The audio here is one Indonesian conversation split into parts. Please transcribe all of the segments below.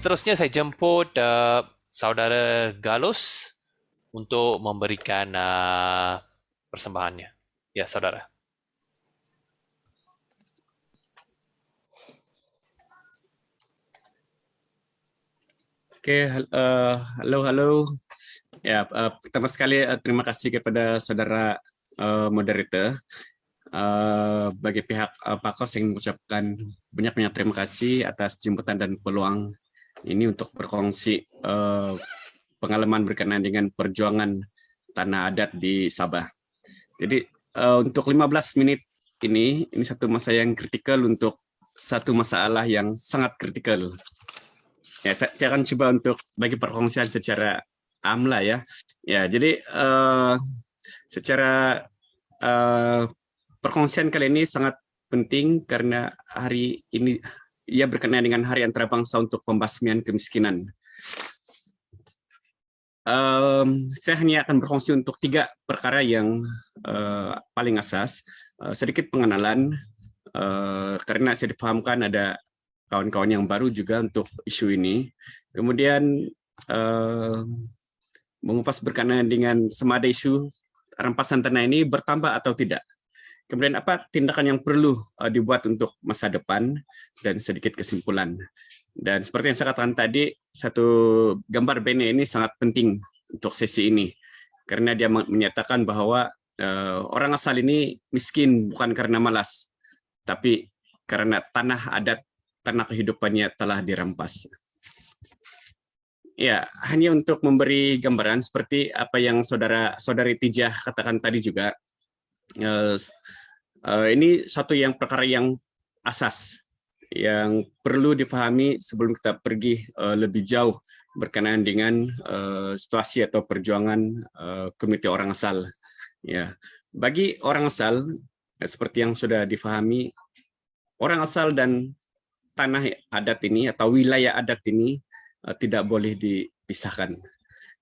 Seterusnya saya jemput saudara Galus untuk memberikan persembahannya. Ya, saudara. Oke, halo, halo. Ya, pertama sekali terima kasih kepada saudara moderator. Bagi pihak Pakos yang mengucapkan banyak-banyak terima kasih atas jemputan dan peluang ini untuk berkongsi pengalaman berkenaan dengan perjuangan tanah adat di Sabah. Jadi untuk 15 menit ini satu masa yang kritikal untuk satu masalah yang sangat kritikal. Ya, saya akan coba untuk bagi perkongsian secara amla ya. Ya, jadi secara perkongsian kali ini sangat penting karena hari ini ia berkenaan dengan Hari Antarabangsa untuk Pembasmian Kemiskinan. Saya hanya akan berkongsi untuk 3 perkara yang paling asas. Sedikit pengenalan, karena saya dipahamkan ada kawan-kawan yang baru juga untuk isu ini. Kemudian mengupas berkenaan dengan semada isu rampasan tanah ini bertambah atau tidak. Kemudian apa tindakan yang perlu dibuat untuk masa depan dan sedikit kesimpulan. Dan seperti yang saya katakan tadi, satu gambar bene ini sangat penting untuk sesi ini. Karena dia menyatakan bahwa orang asal ini miskin bukan karena malas, tapi karena tanah adat, tanah kehidupannya telah dirampas. Ya, hanya untuk memberi gambaran seperti apa yang saudari Tijah katakan tadi juga, ini satu yang perkara yang asas yang perlu dipahami sebelum kita pergi lebih jauh berkenaan dengan situasi atau perjuangan komite orang asal. Ya, bagi orang asal seperti yang sudah difahami, orang asal dan tanah adat ini atau wilayah adat ini tidak boleh dipisahkan.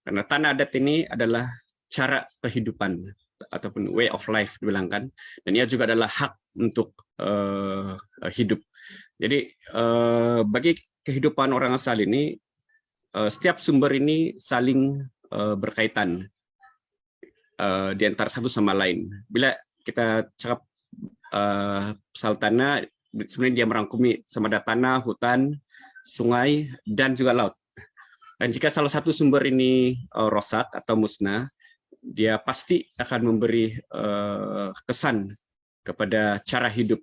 Karena tanah adat ini adalah cara kehidupan ataupun way of life dibilang kan, dan ia juga adalah hak untuk hidup. Jadi bagi kehidupan orang asal ini, setiap sumber ini saling berkaitan di antara satu sama lain. Bila kita cakap soal tanah, sebenarnya dia merangkumi sama ada tanah, hutan, sungai, dan juga laut. Dan jika salah satu sumber ini rosak atau musnah, dia pasti akan memberi kesan kepada cara hidup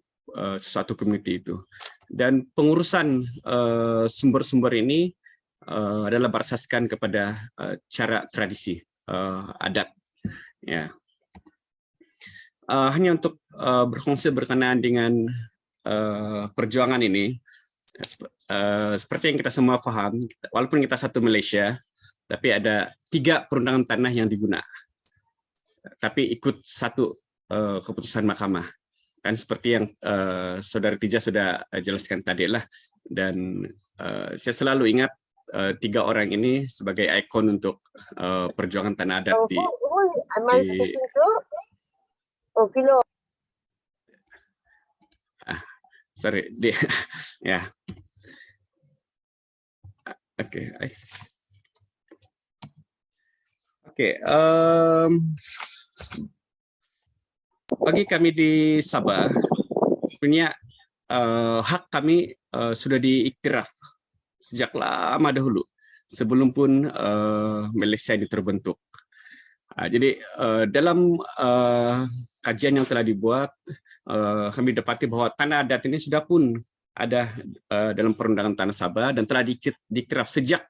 suatu community itu. Dan pengurusan sumber-sumber ini adalah berasaskan kepada cara tradisi adat. Ya. Hanya untuk berkongsi berkenaan dengan perjuangan ini, seperti yang kita semua paham, walaupun kita satu Malaysia, tapi ada 3 perundangan tanah yang digunakan, tapi ikut satu keputusan mahkamah. Kan seperti yang saudara Tija sudah jelaskan tadi lah, dan saya selalu ingat 3 orang ini sebagai ikon untuk perjuangan tanah adat di sorry, ya. Oke. Bagi kami di Sabah, punya hak kami sudah diiktiraf sejak lama dahulu, sebelum pun Malaysia ini terbentuk. Jadi dalam kajian yang telah dibuat, kami dapati bahwa tanah adat ini sudah pun ada dalam perundangan tanah Sabah dan telah diiktiraf sejak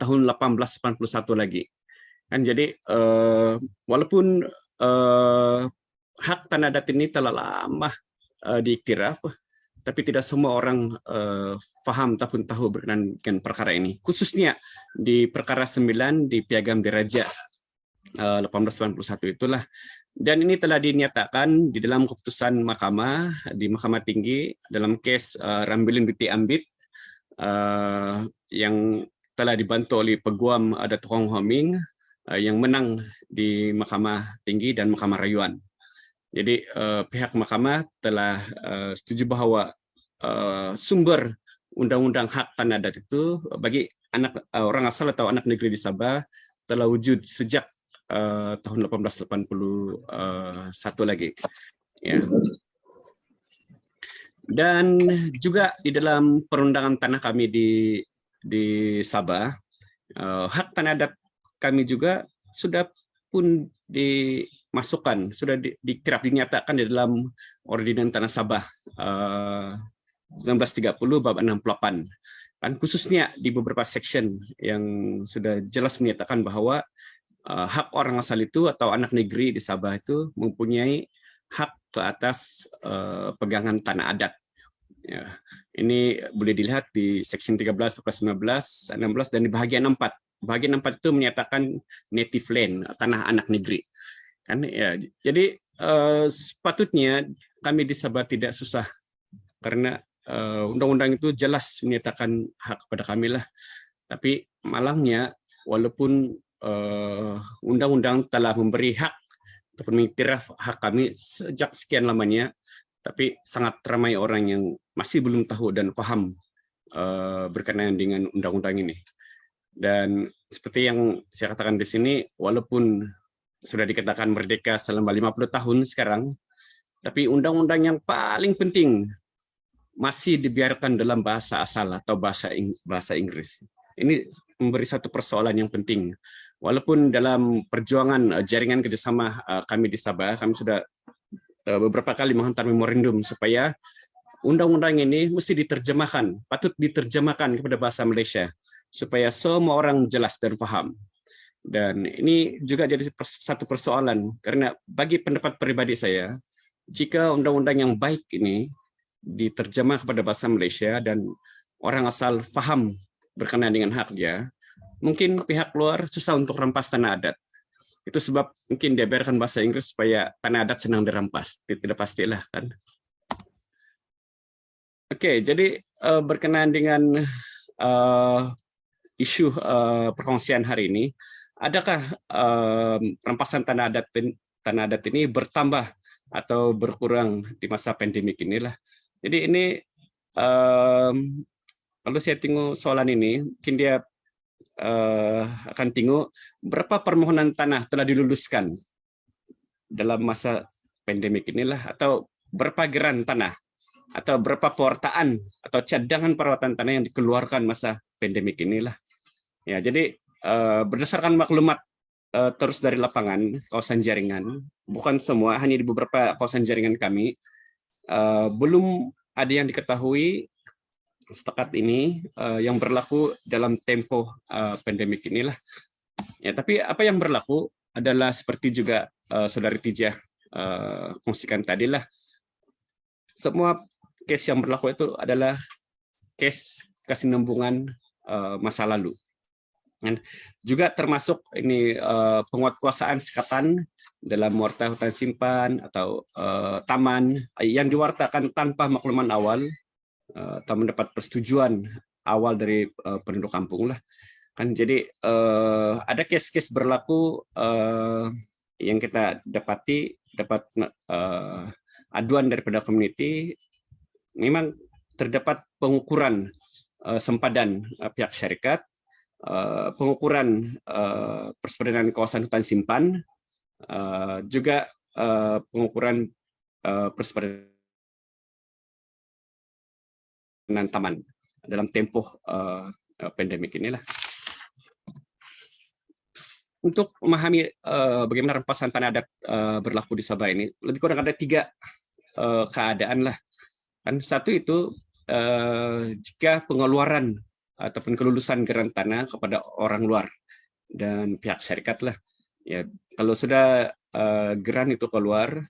tahun 1881 lagi. Kan jadi walaupun hak tanah adat ini telah lama diiktiraf, tapi tidak semua orang paham ataupun tahu berkenaan dengan perkara ini. Khususnya di perkara 9 di Piagam Diraja 1891 itulah. Dan ini telah dinyatakan di dalam keputusan mahkamah, di Mahkamah Tinggi, dalam kes Rambilin binti Ambit, yang telah dibantu oleh Peguam Datuk Hong Homing, yang menang di Mahkamah Tinggi dan Mahkamah Rayuan. Jadi pihak mahkamah telah setuju bahwa sumber Undang-Undang Hak Tanah Adat itu bagi orang asal atau anak negeri di Sabah telah wujud sejak tahun 1881 lagi. Ya. Dan juga di dalam perundangan tanah kami di Sabah, hak tanah adat kami juga sudah pun dimasukkan, sudah dikerap dinyatakan di dalam Ordinans Tanah Sabah 1930 bab 68. Kan khususnya di beberapa section yang sudah jelas menyatakan bahwa hak orang asal itu atau anak negeri di Sabah itu mempunyai hak ke atas pegangan tanah adat. Ya, ini boleh dilihat di section 13, 14, 15, 16 dan di bagian 4. Bagian 4 itu menyatakan native land, tanah anak negeri. Kan ya, jadi sepatutnya kami di Sabah tidak susah karena undang-undang itu jelas menyatakan hak kepada kami lah. Tapi malangnya walaupun undang-undang telah memberi hak ataupun mengiktiraf hak kami sejak sekian lamanya, tapi sangat ramai orang yang masih belum tahu dan paham berkenaan dengan undang-undang ini. Dan seperti yang saya katakan di sini, walaupun sudah dikatakan merdeka selama 50 tahun sekarang, tapi undang-undang yang paling penting masih dibiarkan dalam bahasa asal atau bahasa Inggris. Ini memberi satu persoalan yang penting. Walaupun dalam perjuangan jaringan kerjasama kami di Sabah, kami sudah beberapa kali menghantar memorandum supaya undang-undang ini mesti diterjemahkan, patut diterjemahkan kepada bahasa Malaysia supaya semua orang jelas dan paham. Dan ini juga jadi satu persoalan karena bagi pendapat pribadi saya, jika undang-undang yang baik ini diterjemah kepada bahasa Malaysia dan orang asal paham berkenaan dengan hak dia, mungkin pihak luar susah untuk rampas tanah adat. Itu sebab mungkin dia biarkan bahasa Inggris supaya tanah adat senang dirampas. Tidak pastilah kan. Oke, jadi berkenaan dengan isu perkongsian hari ini, adakah rampasan tanah adat ini bertambah atau berkurang di masa pandemik inilah? Jadi ini kalau saya tengok soalan ini, mungkin dia akan tengok berapa permohonan tanah telah diluluskan dalam masa pandemik inilah, atau berapa geran tanah, atau berapa pewartaan atau cadangan perawatan tanah yang dikeluarkan masa pandemik inilah. Ya, jadi berdasarkan maklumat terus dari lapangan kawasan jaringan, bukan semua, hanya di beberapa kawasan jaringan kami, belum ada yang diketahui setakat ini yang berlaku dalam tempo pandemik inilah. Ya, tapi apa yang berlaku adalah seperti juga Saudari Tijah kongsikan tadi lah. Semua case yang berlaku itu adalah case kesinambungan masa lalu. Dan juga termasuk ini penguatkuasaan sekatan dalam warta hutan simpan atau taman yang diwartakan tanpa makluman awal atau mendapat persetujuan awal dari penduduk kampung lah. Kan jadi ada case-case berlaku yang kita dapat aduan daripada community, memang terdapat pengukuran sempadan pihak syarikat, pengukuran persempadanan kawasan hutan simpan, juga pengukuran persempadanan taman dalam tempoh pandemik inilah. Untuk memahami bagaimana rampasan tanah adat berlaku di Sabah ini, lebih kurang ada 3 keadaan lah. Kan satu itu jika pengeluaran ataupun kelulusan geran tanah kepada orang luar dan pihak syarikat lah. Ya, kalau sudah geran itu keluar,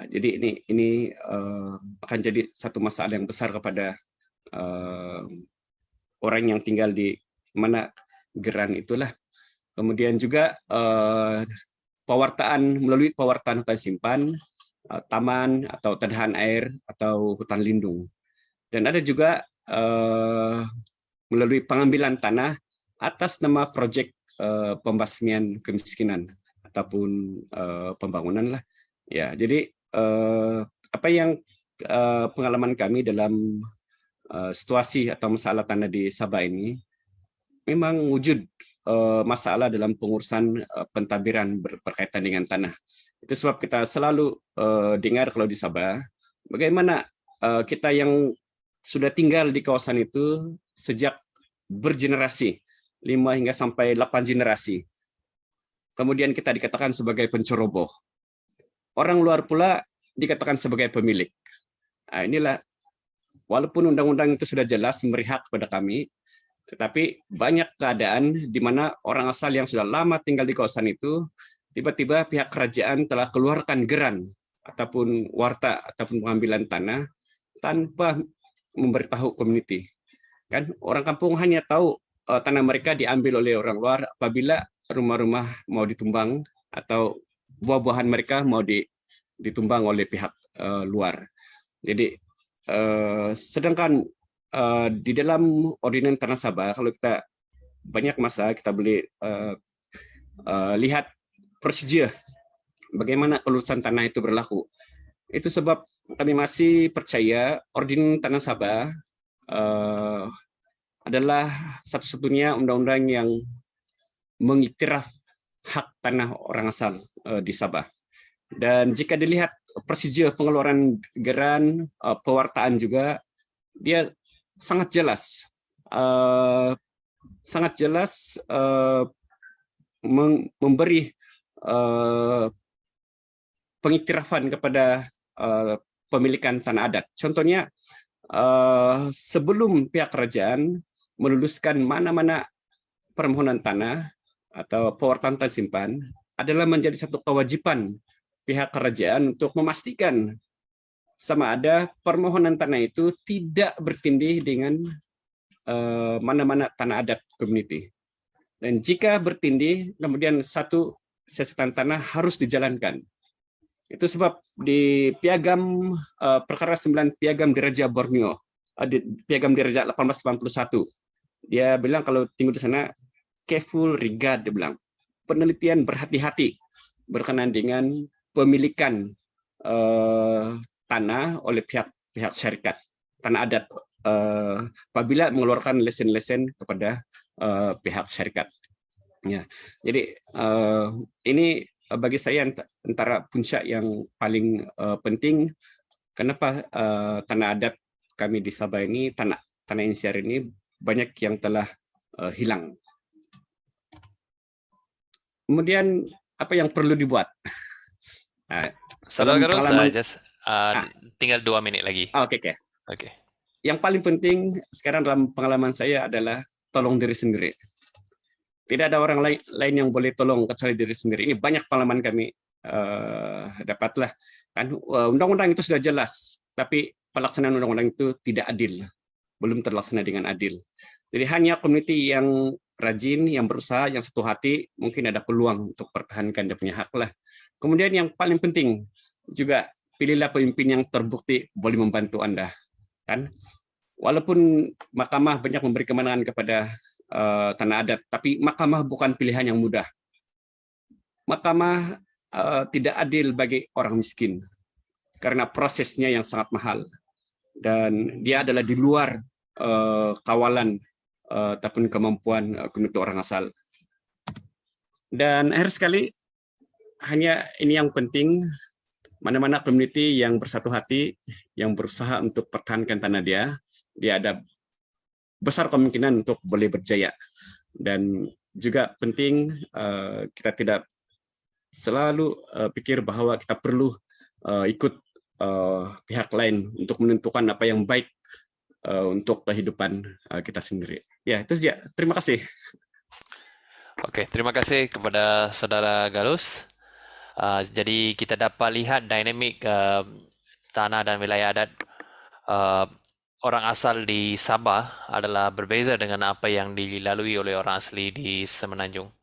jadi ini akan jadi satu masalah yang besar kepada orang yang tinggal di mana geran itulah. Kemudian juga melalui pewartaan hutan simpan, taman atau tedahan air atau hutan lindung. Dan ada juga melalui pengambilan tanah atas nama proyek pembasmian kemiskinan ataupun pembangunan lah. Ya, jadi apa yang pengalaman kami dalam situasi atau masalah tanah di Sabah ini memang wujud masalah dalam pengurusan pentadbiran berkaitan dengan tanah. Itu sebab kita selalu dengar kalau di Sabah, bagaimana kita yang sudah tinggal di kawasan itu sejak bergenerasi, 5 hingga sampai 8 generasi. Kemudian kita dikatakan sebagai penceroboh. Orang luar pula dikatakan sebagai pemilik. Nah, inilah, walaupun undang-undang itu sudah jelas memberi hak kepada kami, tetapi banyak keadaan di mana orang asal yang sudah lama tinggal di kawasan itu, tiba-tiba pihak kerajaan telah keluarkan geran ataupun warta ataupun pengambilan tanah tanpa memberitahu komuniti. Kan orang kampung hanya tahu tanah mereka diambil oleh orang luar apabila rumah-rumah mau ditumbang atau buah-buahan mereka mau ditumbang oleh pihak luar. Jadi sedangkan di dalam Ordinans Tanah Sabah, kalau kita banyak masa kita boleh lihat prosedur bagaimana urusan tanah itu berlaku. Itu sebab kami masih percaya Ordinans Tanah Sabah adalah satu-satunya undang-undang yang mengiktiraf hak tanah orang asal di Sabah. Dan jika dilihat prosedur pengeluaran geran, pewartaan juga, dia sangat jelas, memberi pengiktirafan kepada pemilikan tanah adat. Contohnya, sebelum pihak kerajaan meluluskan mana-mana permohonan tanah atau pewartaan tanah simpan, adalah menjadi satu kewajiban pihak kerajaan untuk memastikan sama ada permohonan tanah itu tidak bertindih dengan mana-mana tanah adat community. Dan jika bertindih, kemudian satu siasatan tanah harus dijalankan. Itu sebab di Piagam Perkara 9 Piagam Diraja Borneo, Piagam Diraja 1881, dia bilang kalau tinggal di sana, careful regard, dia bilang, penelitian berhati-hati berkenaan dengan pemilikan tanah oleh pihak syarikat tanah adat apabila mengeluarkan lesen-lesen kepada pihak syarikat. Ya, jadi ini bagi saya antara puncak yang paling penting. Kenapa tanah adat kami di Sabah ini, tanah insiar ini banyak yang telah hilang. Kemudian apa yang perlu dibuat? Saudara Garus, Ah. tinggal 2 menit lagi. Oke. Oke. Yang paling penting sekarang dalam pengalaman saya adalah tolong diri sendiri. Tidak ada orang lain yang boleh tolong kecuali diri sendiri. Ini banyak pengalaman kami dapatlah. Kan undang-undang itu sudah jelas, tapi pelaksanaan undang-undang itu tidak adil, belum terlaksana dengan adil. Jadi hanya komuniti yang rajin, yang berusaha, yang satu hati, mungkin ada peluang untuk pertahankan dia punya hak lah. Kemudian yang paling penting juga, pilihlah pemimpin yang terbukti boleh membantu Anda. Kan? Walaupun mahkamah banyak memberi kemenangan kepada tanah adat, tapi mahkamah bukan pilihan yang mudah. Mahkamah tidak adil bagi orang miskin, karena prosesnya yang sangat mahal. Dan dia adalah di luar kawalan ataupun kemampuan komunitas orang asal. Dan akhir sekali, hanya ini yang penting, mana-mana community yang bersatu hati, yang berusaha untuk pertahankan tanah dia ada besar kemungkinan untuk boleh berjaya. Dan juga penting kita tidak selalu pikir bahwa kita perlu ikut pihak lain untuk menentukan apa yang baik untuk kehidupan kita sendiri. Ya, itu saja. Terima kasih. Oke, terima kasih kepada Saudara Galus. Jadi kita dapat lihat dinamik tanah dan wilayah adat orang asal di Sabah adalah berbeza dengan apa yang dilalui oleh orang asli di Semenanjung.